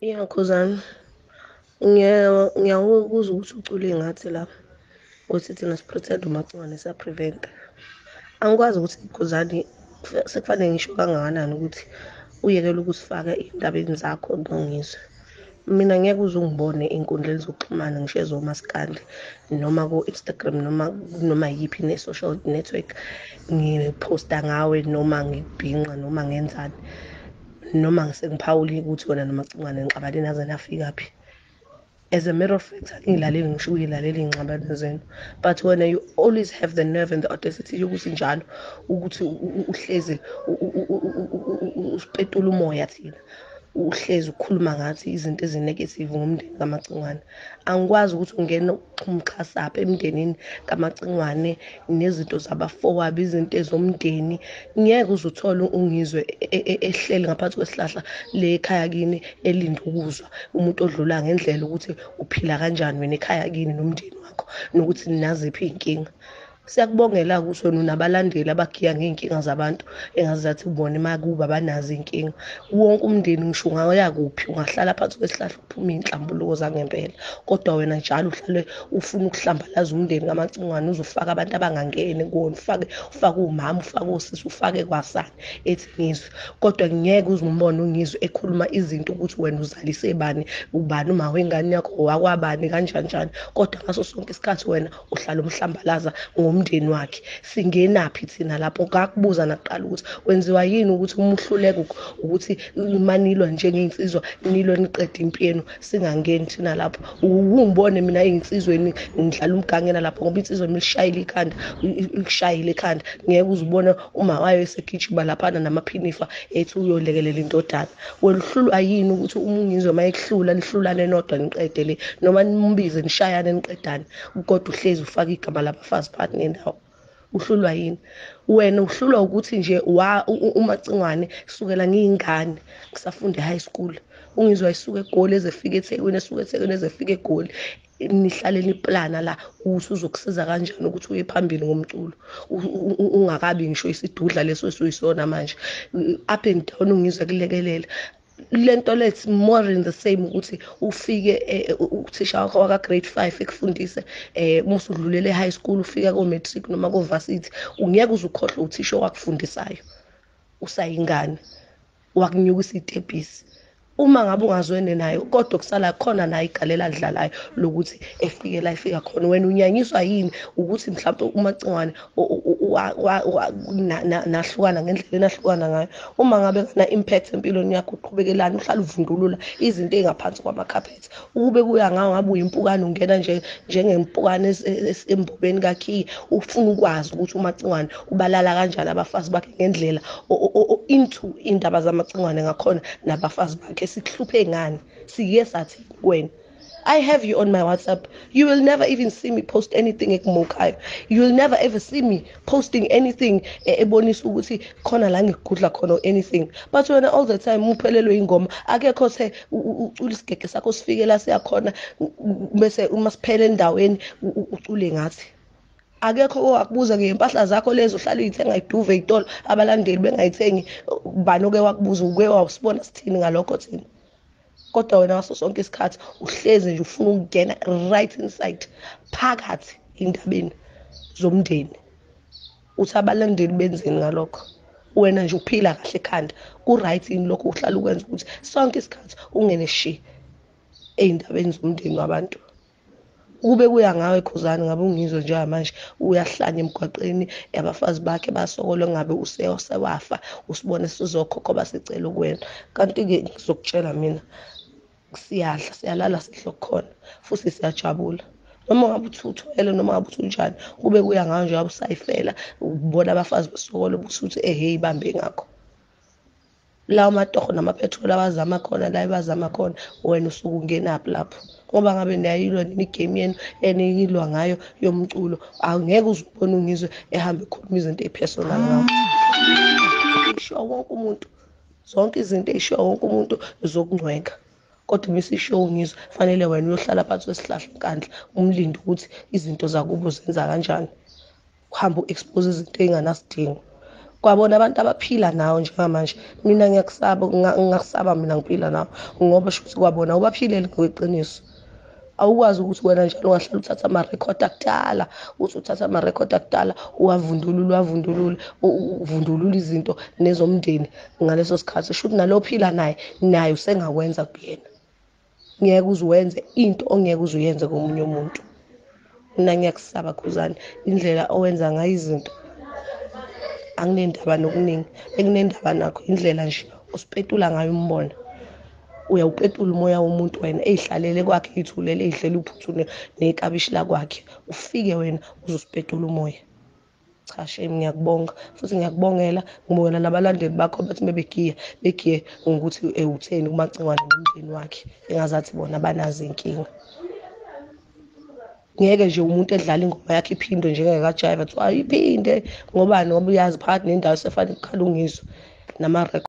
Khuzani, ngiyakuzwa ukuthi ucule ngathi la ukuthi thina si-pretend umagciwane siya-prevent. Angikwazi ukuthi Khuzani sekufanele ngisho kangakanani ukuthi uyekele ukusifaka ey'ndabeni zakho ngizwe. Mina ngeke uze ungibone ey'nkundleni zokuxhumana ngisho omaskandi noma ko-Instagram noma yiphi ne-social network ngiphosta ngawe noma ngikubhinqa noma ngenzani noma sengiphawulile ukuthi wena nomagciwane nixabane naze nafikaphi. As a matter of fact, angiyilaleli ngisho uyilaleli iy'ngxabano zenu, but wena you always have the nerve and the audacity yokuthi njalo ukuthi uhlezi usipetula umoya thina, uhlezi ukhuluma ngathi izinto ezi-negative ngomndeni kamagciwane. Angikwazi ukuthi ungene umxhasaphi emndenini kamagciwane nezinto zabafowabo, izinto zomndeni. Ngeke uze uthole ungizwe ehleli ngaphansi kwesihlahla le ekhaya kini elinde ukuzwa umuntu odlula ngendlela ukuthi uphila kanjani wena ekhaya kini nomndeni wakho nokuthi ninaziphi iy'nkinga. Siyakubongela ukuthi wena unabalandeli abagiya ngey'nkinga zabantu engazathi ubona emakubo abanazo iy'nkinga. Wonke umndeni ngisho ungaya kuphi ungahlala phansi kwesihlahla uphume iy'nhlambuluko zangempela, kodwa wena njalo uhlale ufuna ukuhlambalaza umndeni kamagciwane uzofaka abantu abangangeni kuwona, ufake umama, ufake osisi, ufake kwasani ethi ngizwe. Kodwa ngeke uze umbone ungizwe ekhuluma izinto ukuthi wena uzalise bani, ubani uma wengane yakho, owakwabani kanjani njani, kodwa ngaso sonke isikhathi wena uhlala umhlambalaza ngomndeni wakhe. Singenaphi thina lapho? Ngakubuza nakuqala ukuthi wenziwa yini ukuthi uma uhluleka ukuthi manilwa njengey'nsizwa nilwe niqede impi yenu singangeni thina lapho. Ungibone mina ey'nsizweni ngidlala umgangela lapho ngoba insizwa milishayile ikhanda ilishayile ekhanda. Ngeke uze ubone uma wayo esegijima laphana namaphinifa ethi uyolekelela indodana. Wena uhlulwa yini ukuthi uma ungizwe uma ekuhlula lihlulane nodwa niqede le, noma nimbize nishayane niqedane, kodwa uhlezi ufaka igama labafazi phakathi nendawo? Uhlulwa yini? Wena uhlulwa ukuthi nje umagciwane kusukela ngiyingane ngisafunda e-high school ungizwa isuka eGoli ezefika eThekwini, esuka eThekwini ezefika eGoli, nihlale niplana la ukuthi uzokusiza kanjani ukuthi uye phambili ngomculo ungakabi ngisho isidudla leso esuyisona manje. Up and down ungizwe kulekelela lento let's more in the same ukuthi ufike uthisha wakho waka grade 5 ekufundise musu udlulele high school ufika ko matric noma ko varsity, ungeke uze ukhohlwe uthisha wakufundisayo usayingane wakunyukisa itebhisi. Uma ngabe ungazwene naye kodwa kusala khona naye igalela adlalayo lokuthi efike la efika khona, wena unyanyiswa yini ukuthi mhlawumbe umagciwane nahlukana ngendlela enahlukana ngayo? Uma ngabe kana impact empilweni yakho uqhubekelana uhlala uvundulula izinto ezingaphansi kwamakhapheti, ukube kuya ngawo ngabe uyimpukane ungena njengempukane esembobeni kakhiye ufuna ukwazi ukuthi umagciwane ubalala kanjani abafazi bakhe ngendlela into indaba zamagciwane ngakhona nabafazi bakhe sikuhluphe ngani siye sathi wena. I have you on my WhatsApp. You will never even see me post anything ekumokayo. You will never ever see me posting anything ebonisa ukuthi khona la ngigudla khona or anything. But wena all the time uphelelwe ingoma akekho the ucula isigege sakho sifike la siyakhona bese uma siphele endaweni ucule ngathi. Akekho owakubuza ngempahla zakho lezo uhlala uyithenga iduve itolo abalandeli bengayithengi, bani oke wakubuza uke wawusibona sithini ngalokho thina? Kodwa wena ngaso sonke isikhathi uhlezi nje ufuna ukungena right inside phakathi indabeni zomndeni. Uthi abalandeli benzeni ngalokho? Wena nje uphila kahle ekhanda ku-right yini lokho uhlala ukwenza ukuthi sonke isikhathi ungene shi ey'ndabeni zomndeni wabantu? Kube kuya ngawe Khuzani, ngabe ungizwe njengamanje uyahlanya emgwaqeni abafazi bakhe basokola ngabe usewafa usibone sizokhokho basicela kuwena. Kanti-ke ngizokutshela mina siyadla siyalala sihlokhona futhi siyajabula noma ngabe uthele noma ngabe unjani, kube kuya ngawe nje usayifela ubona abafazi besokola ubusuthi hey bambe ngakho. Lawo matoho namapetrol abazama khona la bazama khona, wena usuke ungenaphi lapho? Ngoba ngabe niyayilwa nini igame yenu eniyilwa ngayo yomculo, angeke uze ubone ungizwe ehamba ekhuluma izinto ey'personal ngawo. Isho wonke umuntu zonke izinto ey'shiwo wonke umuntu zokungcweka, kodwa bese isho ungizwe fanele wena uyohlala phansi kwesihlahla enkandla umlinde ukuthi izinto zakubo zenza kanjani, uhamba u-expose izinto ey'nganasidingo. kwabona abantu abaphila nawo njengamanje. Mina ngiyakusaba, ngingakusaba mina ngiphila nawo ngoba shuthi kwabona ubaphilele ngokweqiniso. Awukwazi ukuthi wena njalo ungahlala uthatha amarekhodi akudala, uthi uthatha amarekhodi akudala uvundulula izinto nezomndeni ngaleso sikhathi. Shuthi nalo phila naye usengakwenza kuyena. Ngeke uze wenze into ongeke uze uyenze komunye umuntu. Mina ngiyakusaba Khuzani indlela owenza ngayo izinto. Anginendaba nokuningi, enginendaba nakho indlela nje osipetula ngayo umbona. Uyawupetula umoya womuntu wena ey'hlalele kwakhe ey'thulele ey'hlele uphuthune nekabishi lakwakhe. Ufike wena uzosipetula umoya. Cha shame, ngiyakubonga futhi ngiyakubongela. Ngibongela nabalandeli bakho bathi begiye ngokuthi utheni uMacengwane nomndeni wakhe, engazathi bona banazo iy'nkinga. Ngeke nje umuntu edlala ingoma yakhe iphindwe njengekaJayiva kuthiwa iphinde ngobani, ngoba uyazi phakathi nendawo sefanele kuqala ungizwe namarekhodi.